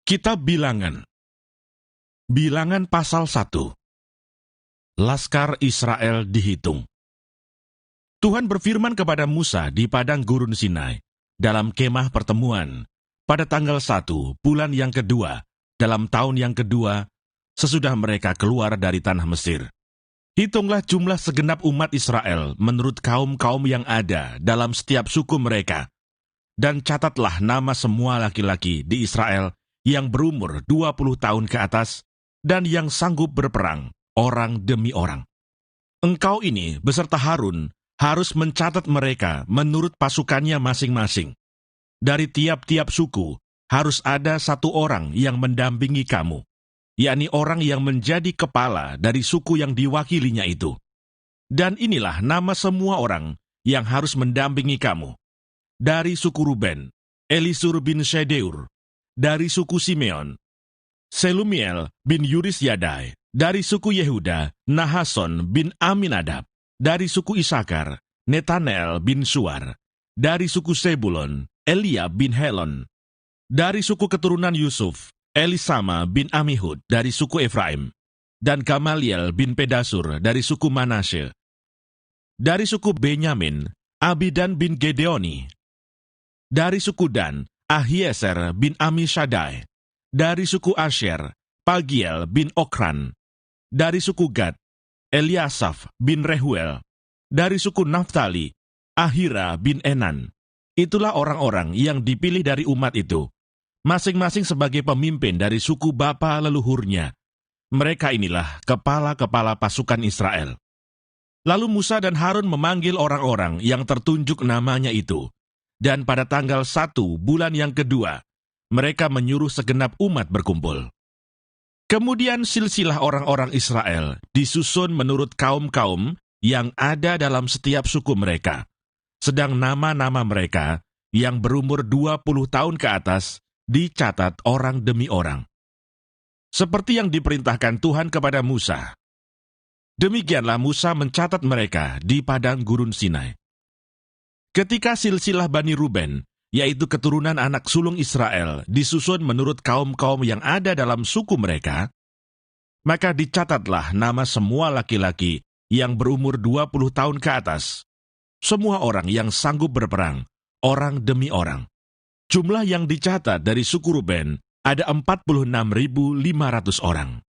Kitab Bilangan. Bilangan pasal 1. Laskar Israel dihitung. Tuhan berfirman kepada Musa di padang gurun Sinai, dalam kemah pertemuan, pada tanggal 1, bulan yang kedua, dalam tahun yang kedua, sesudah mereka keluar dari tanah Mesir. Hitunglah jumlah segenap umat Israel menurut kaum-kaum yang ada dalam setiap suku mereka, dan catatlah nama semua laki-laki di Israel yang berumur 20 tahun ke atas, dan yang sanggup berperang, orang demi orang. Engkau ini, beserta Harun, harus mencatat mereka menurut pasukannya masing-masing. Dari tiap-tiap suku, harus ada satu orang yang mendampingi kamu, yakni orang yang menjadi kepala dari suku yang diwakilinya itu. Dan inilah nama semua orang yang harus mendampingi kamu. Dari suku Ruben, Elisur bin Shedeur. Dari suku Simeon, Selumiel bin Yuris Yadai. Dari suku Yehuda, Nahason bin Aminadab. Dari suku Isakar, Netanel bin Suar. Dari suku Sebulon, Eliab bin Helon. Dari suku keturunan Yusuf, Elisama bin Amihud dari suku Efraim. Dan Gamaliel bin Pedasur dari suku Manasye. Dari suku Benyamin, Abidan bin Gedeoni. Dari suku Dan, Ahieser bin Amishadai. Dari suku Asher, Pagiel bin Okran. Dari suku Gad, Eliasaf bin Rehuel. Dari suku Naftali, Ahira bin Enan. Itulah orang-orang yang dipilih dari umat itu, masing-masing sebagai pemimpin dari suku bapa leluhurnya. Mereka inilah kepala-kepala pasukan Israel. Lalu Musa dan Harun memanggil orang-orang yang tertunjuk namanya itu. Dan pada tanggal 1 bulan yang kedua, mereka menyuruh segenap umat berkumpul. Kemudian silsilah orang-orang Israel disusun menurut kaum-kaum yang ada dalam setiap suku mereka. Sedang nama-nama mereka yang berumur 20 tahun ke atas dicatat orang demi orang. Seperti yang diperintahkan Tuhan kepada Musa. Demikianlah Musa mencatat mereka di padang gurun Sinai. Ketika silsilah Bani Ruben, yaitu keturunan anak sulung Israel, disusun menurut kaum-kaum yang ada dalam suku mereka, maka dicatatlah nama semua laki-laki yang berumur 20 tahun ke atas, semua orang yang sanggup berperang, orang demi orang. Jumlah yang dicatat dari suku Ruben ada 46.500 orang.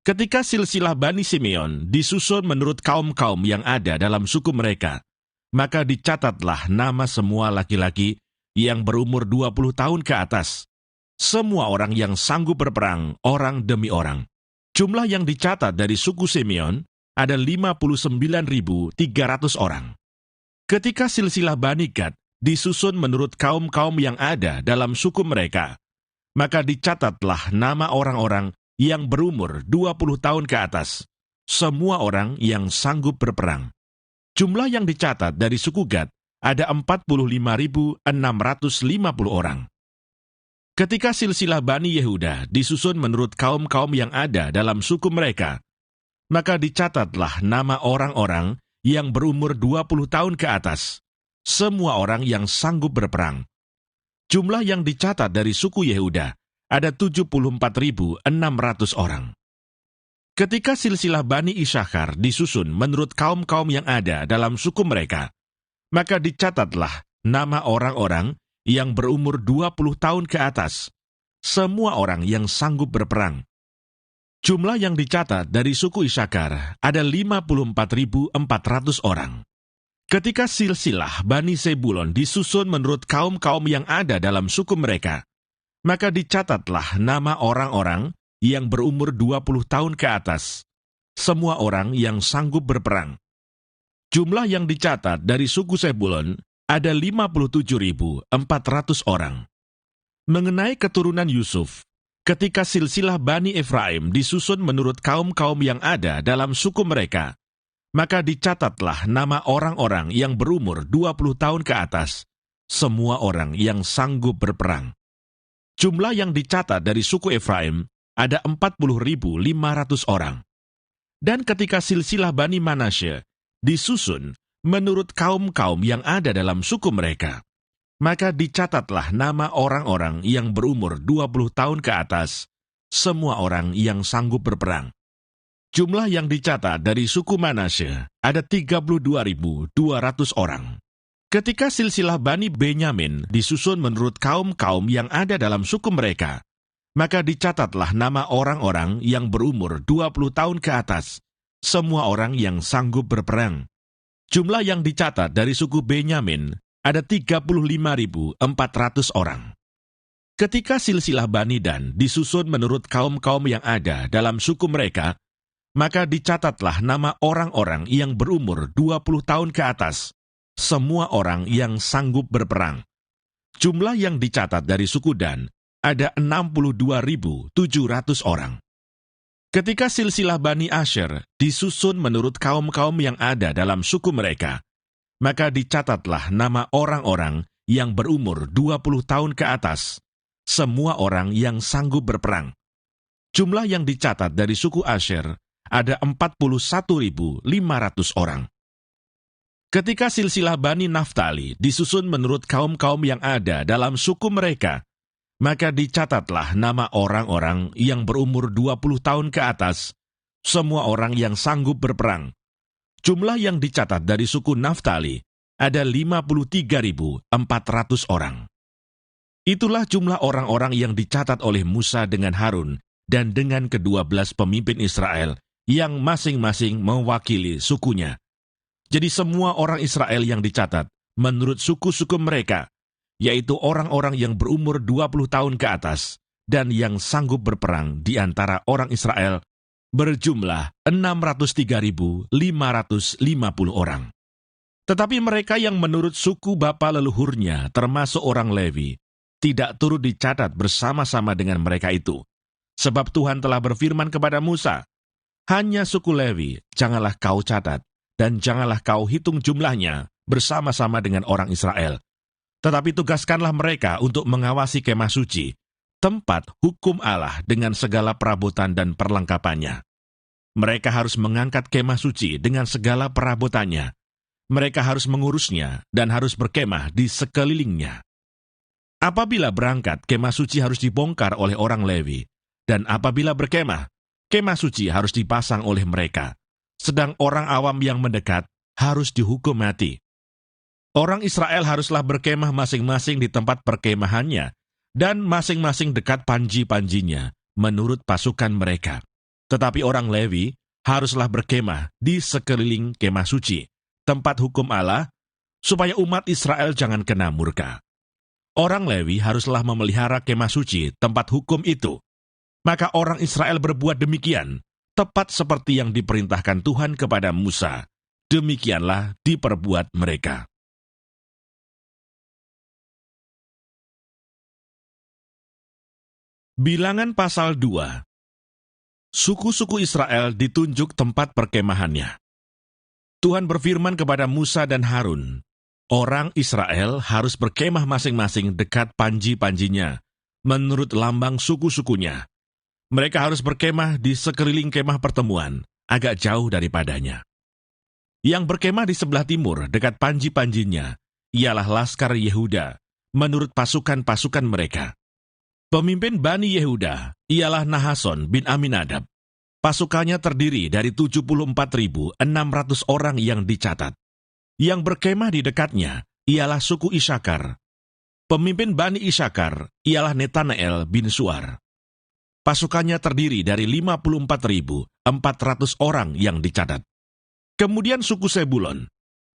Ketika silsilah Bani Simeon disusun menurut kaum-kaum yang ada dalam suku mereka, maka dicatatlah nama semua laki-laki yang berumur 20 tahun ke atas, semua orang yang sanggup berperang, orang demi orang. Jumlah yang dicatat dari suku Simeon ada 59.300 orang. Ketika silsilah Bani Gad disusun menurut kaum-kaum yang ada dalam suku mereka, maka dicatatlah nama orang-orang yang berumur 20 tahun ke atas, semua orang yang sanggup berperang. Jumlah yang dicatat dari suku Gad ada 45.650 orang. Ketika silsilah Bani Yehuda disusun menurut kaum-kaum yang ada dalam suku mereka, maka dicatatlah nama orang-orang yang berumur 20 tahun ke atas, semua orang yang sanggup berperang. Jumlah yang dicatat dari suku Yehuda ada 74.600 orang. Ketika silsilah Bani Isakar disusun menurut kaum-kaum yang ada dalam suku mereka, maka dicatatlah nama orang-orang yang berumur 20 tahun ke atas, semua orang yang sanggup berperang. Jumlah yang dicatat dari suku Isakar ada 54.400 orang. Ketika silsilah Bani Sebulon disusun menurut kaum-kaum yang ada dalam suku mereka, maka dicatatlah nama orang-orang yang berumur 20 tahun ke atas, semua orang yang sanggup berperang. Jumlah yang dicatat dari suku Sebulon ada 57.400 orang. Mengenai keturunan Yusuf, ketika silsilah Bani Efraim disusun menurut kaum-kaum yang ada dalam suku mereka, maka dicatatlah nama orang-orang yang berumur 20 tahun ke atas, semua orang yang sanggup berperang. Jumlah yang dicatat dari suku Efraim ada 40.500 orang. Dan ketika silsilah Bani Manasye disusun menurut kaum-kaum yang ada dalam suku mereka, maka dicatatlah nama orang-orang yang berumur 20 tahun ke atas, semua orang yang sanggup berperang. Jumlah yang dicatat dari suku Manasye ada 32.200 orang. Ketika silsilah Bani Benyamin disusun menurut kaum-kaum yang ada dalam suku mereka, maka dicatatlah nama orang-orang yang berumur 20 tahun ke atas, semua orang yang sanggup berperang. Jumlah yang dicatat dari suku Benyamin ada 35.400 orang. Ketika silsilah Bani Dan disusun menurut kaum-kaum yang ada dalam suku mereka, maka dicatatlah nama orang-orang yang berumur 20 tahun ke atas, semua orang yang sanggup berperang. Jumlah yang dicatat dari suku Dan ada 62.700 orang. Ketika silsilah Bani Asher disusun menurut kaum-kaum yang ada dalam suku mereka, maka dicatatlah nama orang-orang yang berumur 20 tahun ke atas, semua orang yang sanggup berperang. Jumlah yang dicatat dari suku Asher ada 41.500 orang. Ketika silsilah Bani Naftali disusun menurut kaum-kaum yang ada dalam suku mereka, maka dicatatlah nama orang-orang yang berumur 20 tahun ke atas, semua orang yang sanggup berperang. Jumlah yang dicatat dari suku Naftali ada 53.400 orang. Itulah jumlah orang-orang yang dicatat oleh Musa dengan Harun dan dengan ke-12 pemimpin Israel yang masing-masing mewakili sukunya. Jadi semua orang Israel yang dicatat menurut suku-suku mereka, yaitu orang-orang yang berumur 20 tahun ke atas dan yang sanggup berperang di antara orang Israel, berjumlah 603.550 orang. Tetapi mereka yang menurut suku bapa leluhurnya, termasuk orang Lewi, tidak turut dicatat bersama-sama dengan mereka itu. Sebab Tuhan telah berfirman kepada Musa, hanya suku Lewi janganlah kau catat, dan janganlah kau hitung jumlahnya bersama-sama dengan orang Israel. Tetapi tugaskanlah mereka untuk mengawasi kemah suci, tempat hukum Allah dengan segala perabotan dan perlengkapannya. Mereka harus mengangkat kemah suci dengan segala perabotannya. Mereka harus mengurusnya dan harus berkemah di sekelilingnya. Apabila berangkat, kemah suci harus dibongkar oleh orang Lewi, dan apabila berkemah, kemah suci harus dipasang oleh mereka, sedang orang awam yang mendekat harus dihukum mati. Orang Israel haruslah berkemah masing-masing di tempat perkemahannya, dan masing-masing dekat panji-panjinya, menurut pasukan mereka. Tetapi orang Lewi haruslah berkemah di sekeliling kemah suci, tempat hukum Allah, supaya umat Israel jangan kena murka. Orang Lewi haruslah memelihara kemah suci, tempat hukum itu. Maka orang Israel berbuat demikian, tepat seperti yang diperintahkan Tuhan kepada Musa. Demikianlah diperbuat mereka. Bilangan pasal 2. Suku-suku Israel ditunjuk tempat perkemahannya. Tuhan berfirman kepada Musa dan Harun, orang Israel harus berkemah masing-masing dekat panji-panjinya, menurut lambang suku-sukunya. Mereka harus berkemah di sekeliling kemah pertemuan, agak jauh daripadanya. Yang berkemah di sebelah timur, dekat panji-panjinya, ialah Laskar Yehuda, menurut pasukan-pasukan mereka. Pemimpin Bani Yehuda ialah Nahason bin Aminadab. Pasukannya terdiri dari 74.600 orang yang dicatat. Yang berkemah di dekatnya ialah suku Isakar. Pemimpin Bani Isakar ialah Netanael bin Suar. Pasukannya terdiri dari 54.400 orang yang dicatat. Kemudian suku Sebulon.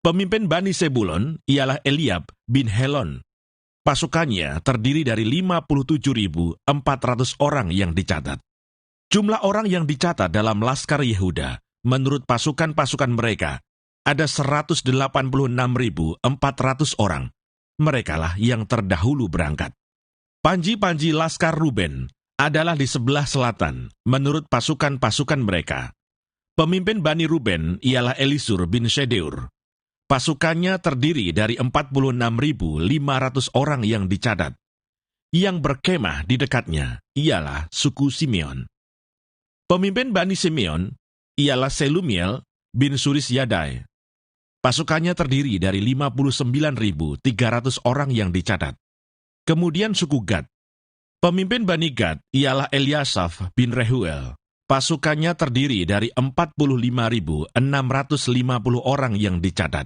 Pemimpin Bani Sebulon ialah Eliab bin Helon. Pasukannya terdiri dari 57.400 orang yang dicatat. Jumlah orang yang dicatat dalam Laskar Yehuda, menurut pasukan-pasukan mereka, ada 186.400 orang. Merekalah yang terdahulu berangkat. Panji-panji Laskar Ruben adalah di sebelah selatan, menurut pasukan-pasukan mereka. Pemimpin Bani Ruben ialah Elisur bin Shedeur. Pasukannya terdiri dari 46.500 orang yang dicatat. Yang berkemah di dekatnya ialah suku Simeon. Pemimpin Bani Simeon ialah Selumiel bin Surisyadai. Pasukannya terdiri dari 59.300 orang yang dicatat. Kemudian suku Gad. Pemimpin Bani Gad ialah Eliasaf bin Rehuel. Pasukannya terdiri dari 45.650 orang yang dicatat.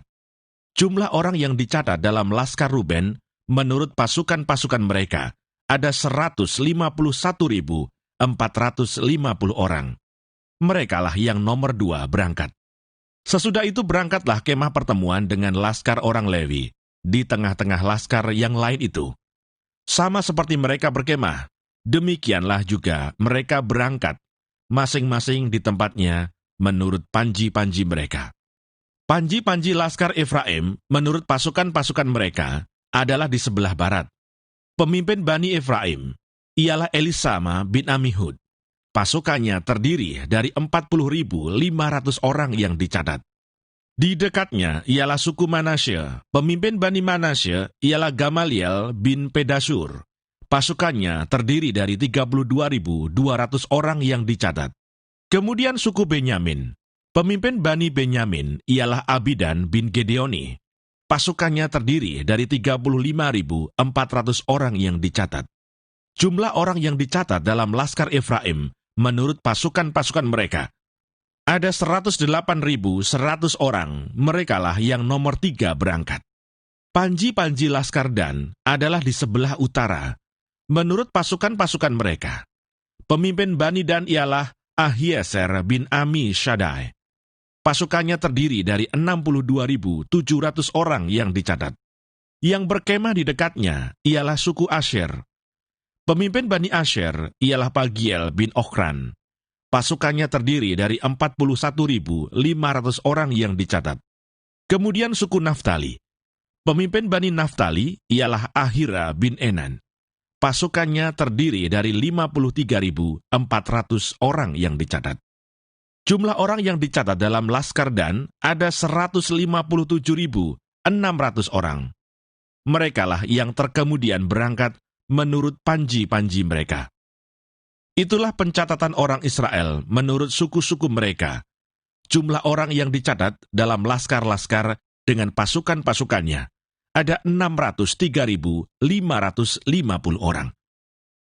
Jumlah orang yang dicatat dalam Laskar Ruben, menurut pasukan-pasukan mereka, ada 151.450 orang. Merekalah yang nomor 2 berangkat. Sesudah itu berangkatlah kemah pertemuan dengan laskar orang Lewi, di tengah-tengah laskar yang lain itu. Sama seperti mereka berkemah, demikianlah juga mereka berangkat, masing-masing di tempatnya menurut panji-panji mereka. Panji-panji laskar Efraim menurut pasukan-pasukan mereka adalah di sebelah barat. Pemimpin Bani Efraim ialah Elisama bin Amihud. Pasukannya terdiri dari 40.500 orang yang dicatat. Di dekatnya ialah suku Manasye. Pemimpin Bani Manasye ialah Gamaliel bin Pedasur. Pasukannya terdiri dari 32.200 orang yang dicatat. Kemudian suku Benyamin. Pemimpin Bani Benyamin ialah Abidan bin Gedeoni. Pasukannya terdiri dari 35.400 orang yang dicatat. Jumlah orang yang dicatat dalam Laskar Efraim menurut pasukan-pasukan mereka ada 108.100 orang, merekalah yang nomor 3 berangkat. Panji-panji Laskar Dan adalah di sebelah utara, menurut pasukan-pasukan mereka. Pemimpin Bani Dan ialah Ahieser bin Ami Shaddai. Pasukannya terdiri dari 62.700 orang yang dicatat. Yang berkemah di dekatnya ialah suku Asher. Pemimpin Bani Asher ialah Pagiel bin Okran. Pasukannya terdiri dari 41.500 orang yang dicatat. Kemudian suku Naftali. Pemimpin Bani Naftali ialah Ahira bin Enan. Pasukannya terdiri dari 53.400 orang yang dicatat. Jumlah orang yang dicatat dalam Laskar Dan ada 157.600 orang. Merekalah yang terkemudian berangkat menurut panji-panji mereka. Itulah pencatatan orang Israel menurut suku-suku mereka. Jumlah orang yang dicatat dalam laskar-laskar dengan pasukan-pasukannya ada 603.550 orang.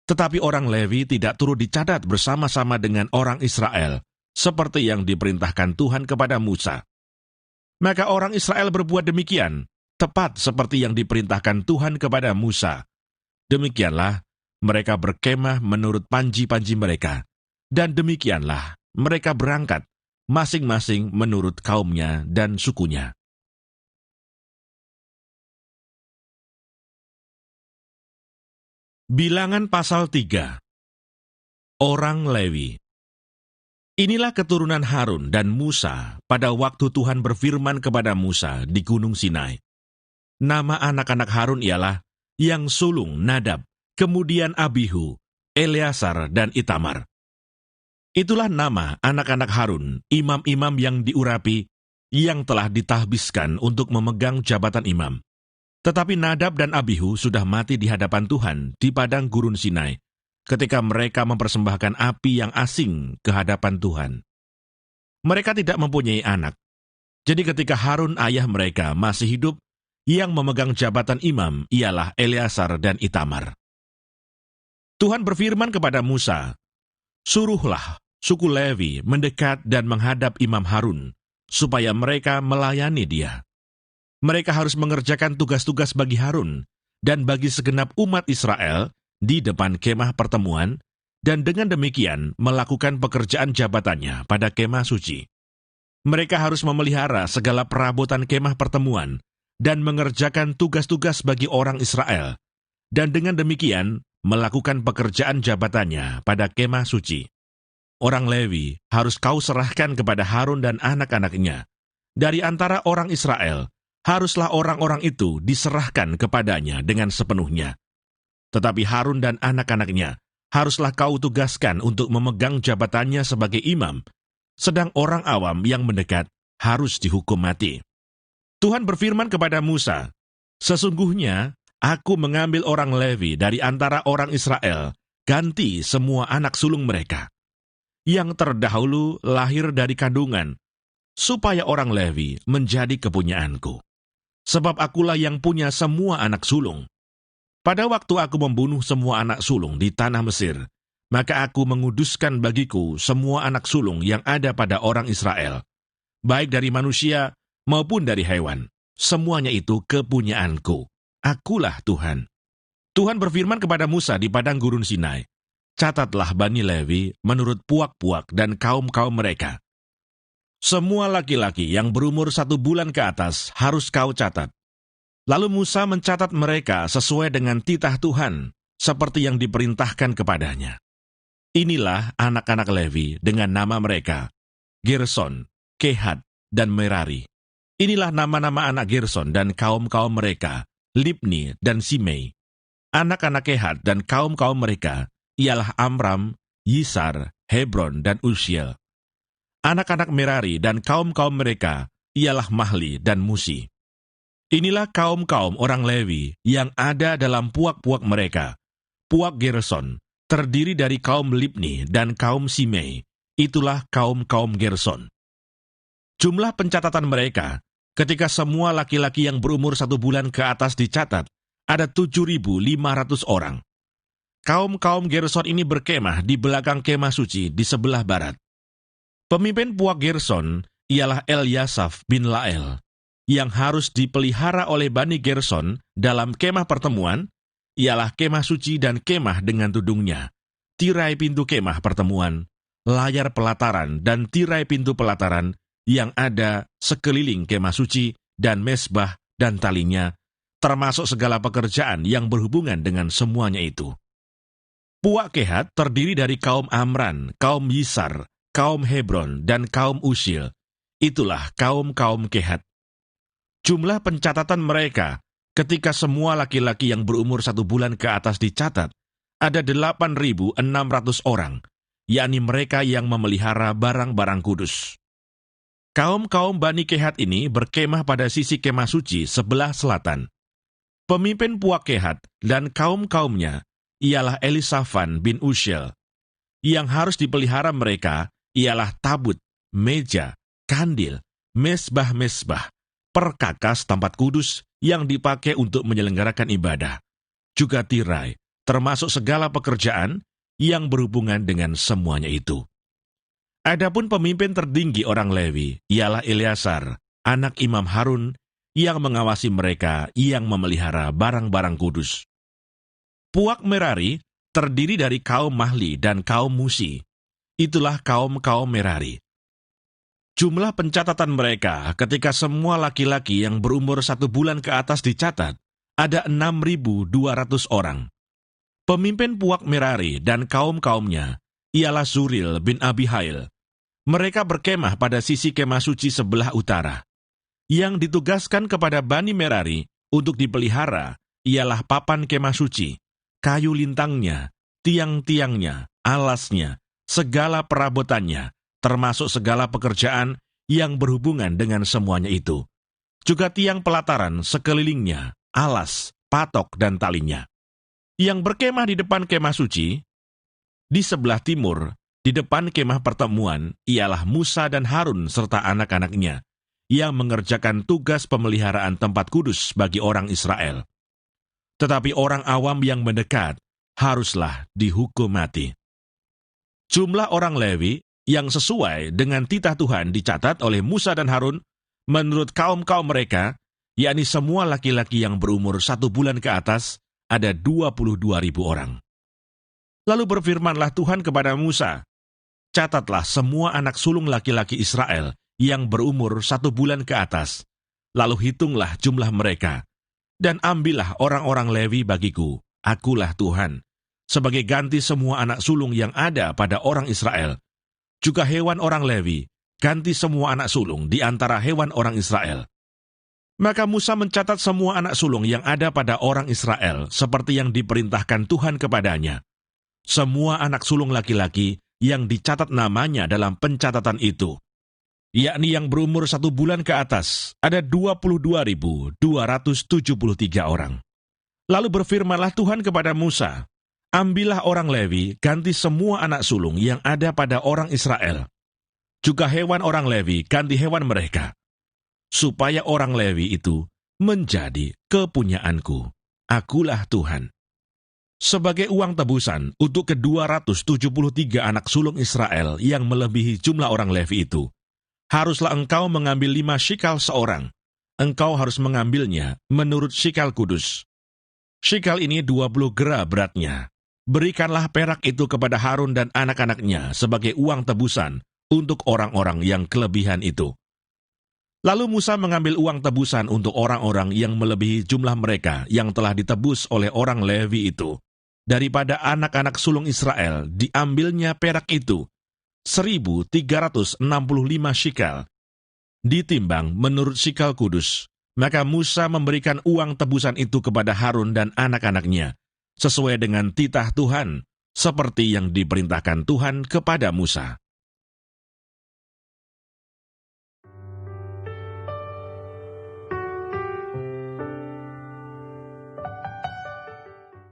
Tetapi orang Lewi tidak turut dicatat bersama-sama dengan orang Israel, seperti yang diperintahkan Tuhan kepada Musa. Maka orang Israel berbuat demikian, tepat seperti yang diperintahkan Tuhan kepada Musa. Demikianlah mereka berkemah menurut panji-panji mereka, dan demikianlah mereka berangkat, masing-masing menurut kaumnya dan sukunya. Bilangan pasal 3. Orang Lewi. Inilah keturunan Harun dan Musa pada waktu Tuhan berfirman kepada Musa di Gunung Sinai. Nama anak-anak Harun ialah yang sulung Nadab, kemudian Abihu, Eleazar, dan Itamar. Itulah nama anak-anak Harun, imam-imam yang diurapi, yang telah ditahbiskan untuk memegang jabatan imam. Tetapi Nadab dan Abihu sudah mati di hadapan Tuhan di padang gurun Sinai, ketika mereka mempersembahkan api yang asing ke hadapan Tuhan. Mereka tidak mempunyai anak. Jadi ketika Harun ayah mereka masih hidup, yang memegang jabatan imam ialah Eleazar dan Itamar. Tuhan berfirman kepada Musa, "Suruhlah suku Lewi mendekat dan menghadap Imam Harun, supaya mereka melayani dia. Mereka harus mengerjakan tugas-tugas bagi Harun dan bagi segenap umat Israel di depan kemah pertemuan, dan dengan demikian melakukan pekerjaan jabatannya pada kemah suci. Mereka harus memelihara segala perabotan kemah pertemuan dan mengerjakan tugas-tugas bagi orang Israel, dan dengan demikian melakukan pekerjaan jabatannya pada kemah suci. Orang Lewi harus kau serahkan kepada Harun dan anak-anaknya. Dari antara orang Israel, haruslah orang-orang itu diserahkan kepadanya dengan sepenuhnya. Tetapi Harun dan anak-anaknya haruslah kau tugaskan untuk memegang jabatannya sebagai imam, sedang orang awam yang mendekat harus dihukum mati." Tuhan berfirman kepada Musa, "Sesungguhnya aku mengambil orang Lewi dari antara orang Israel, ganti semua anak sulung mereka. Yang terdahulu lahir dari kandungan, supaya orang Lewi menjadi kepunyaanku. Sebab akulah yang punya semua anak sulung. Pada waktu aku membunuh semua anak sulung di tanah Mesir, maka aku menguduskan bagiku semua anak sulung yang ada pada orang Israel, baik dari manusia maupun dari hewan. Semuanya itu kepunyaanku. Akulah Tuhan. Tuhan berfirman kepada Musa di padang gurun Sinai, catatlah Bani Lewi menurut puak-puak dan kaum-kaum mereka. Semua laki-laki yang berumur 1 bulan ke atas harus kau catat. Lalu Musa mencatat mereka sesuai dengan titah Tuhan, seperti yang diperintahkan kepadanya. Inilah anak-anak Lewi dengan nama mereka, Gerson, Kehat, dan Merari. Inilah nama-nama anak Gerson dan kaum-kaum mereka, Libni dan Simei. Anak-anak Kehat dan kaum-kaum mereka ialah Amram, Yisar, Hebron, dan Uziel. Anak-anak Merari dan kaum-kaum mereka ialah Mahli dan Musi. Inilah kaum-kaum orang Lewi yang ada dalam puak-puak mereka. Puak Gerson terdiri dari kaum Libni dan kaum Simei. Itulah kaum-kaum Gerson. Jumlah pencatatan mereka, ketika semua laki-laki yang berumur 1 bulan ke atas dicatat, ada 7.500 orang. Kaum-kaum Gerson ini berkemah di belakang kemah suci di sebelah barat. Pemimpin puak Gerson ialah Eliasaf bin Lael, yang harus dipelihara oleh Bani Gerson dalam kemah pertemuan, ialah kemah suci dan kemah dengan tudungnya, tirai pintu kemah pertemuan, layar pelataran dan tirai pintu pelataran yang ada sekeliling kemah suci dan mesbah dan talinya, termasuk segala pekerjaan yang berhubungan dengan semuanya itu. Puak Kehat terdiri dari kaum Amran, kaum Yisar, kaum Hebron, dan kaum Uziel. Itulah kaum-kaum Kehat. Jumlah pencatatan mereka ketika semua laki-laki yang berumur 1 bulan ke atas dicatat, ada 8.600 orang, yakni mereka yang memelihara barang-barang kudus. Kaum-kaum Bani Kehat ini berkemah pada sisi kemah suci sebelah selatan. Pemimpin puak Kehat dan kaum-kaumnya ialah Elisafan bin Uziel. Yang harus dipelihara mereka ialah tabut, meja, kandil, mesbah-mesbah, perkakas tempat kudus yang dipakai untuk menyelenggarakan ibadah, juga tirai, termasuk segala pekerjaan yang berhubungan dengan semuanya itu. Adapun pemimpin tertinggi orang Lewi ialah Eleazar, anak Imam Harun, yang mengawasi mereka yang memelihara barang-barang kudus. Puak Merari terdiri dari kaum Mahli dan kaum Musi. Itulah kaum-kaum Merari. Jumlah pencatatan mereka ketika semua laki-laki yang berumur 1 bulan ke atas dicatat, ada 6.200 orang. Pemimpin puak Merari dan kaum-kaumnya ialah Zuril bin Abihail. Mereka berkemah pada sisi kemah suci sebelah utara. Yang ditugaskan kepada Bani Merari untuk dipelihara ialah papan kemah suci, kayu lintangnya, tiang-tiangnya, alasnya, segala perabotannya, termasuk segala pekerjaan yang berhubungan dengan semuanya itu. Juga tiang pelataran sekelilingnya, alas, patok, dan talinya. Yang berkemah di depan kemah suci, di sebelah timur, di depan kemah pertemuan, ialah Musa dan Harun serta anak-anaknya, yang mengerjakan tugas pemeliharaan tempat kudus bagi orang Israel. Tetapi orang awam yang mendekat haruslah dihukum mati. Jumlah orang Lewi yang sesuai dengan titah Tuhan dicatat oleh Musa dan Harun menurut kaum-kaum mereka, yakni semua laki-laki yang berumur 1 bulan ke atas, ada 22.000 orang. Lalu berfirmanlah Tuhan kepada Musa, catatlah semua anak sulung laki-laki Israel yang berumur 1 bulan ke atas, lalu hitunglah jumlah mereka, dan ambillah orang-orang Lewi bagiku, akulah Tuhan, sebagai ganti semua anak sulung yang ada pada orang Israel. Juga hewan orang Lewi, ganti semua anak sulung di antara hewan orang Israel. Maka Musa mencatat semua anak sulung yang ada pada orang Israel, seperti yang diperintahkan Tuhan kepadanya. Semua anak sulung laki-laki yang dicatat namanya dalam pencatatan itu, yakni yang berumur 1 bulan ke atas, ada 22.273 orang. Lalu berfirmanlah Tuhan kepada Musa, ambillah orang Lewi, ganti semua anak sulung yang ada pada orang Israel. juga hewan orang Lewi ganti hewan mereka, supaya orang Lewi itu menjadi kepunyaanku. Akulah Tuhan. Sebagai uang tebusan untuk ke-273 anak sulung Israel yang melebihi jumlah orang Lewi itu, haruslah engkau mengambil 5 shikal seorang. Engkau harus mengambilnya menurut shikal kudus. Shikal ini 20 gera beratnya. Berikanlah perak itu kepada Harun dan anak-anaknya sebagai uang tebusan untuk orang-orang yang kelebihan itu. Lalu Musa mengambil uang tebusan untuk orang-orang yang melebihi jumlah mereka yang telah ditebus oleh orang Lewi itu. Daripada anak-anak sulung Israel diambilnya perak itu 1.365 shikal, ditimbang menurut shikal kudus. Maka Musa memberikan uang tebusan itu kepada Harun dan anak-anaknya, sesuai dengan titah Tuhan, seperti yang diperintahkan Tuhan kepada Musa.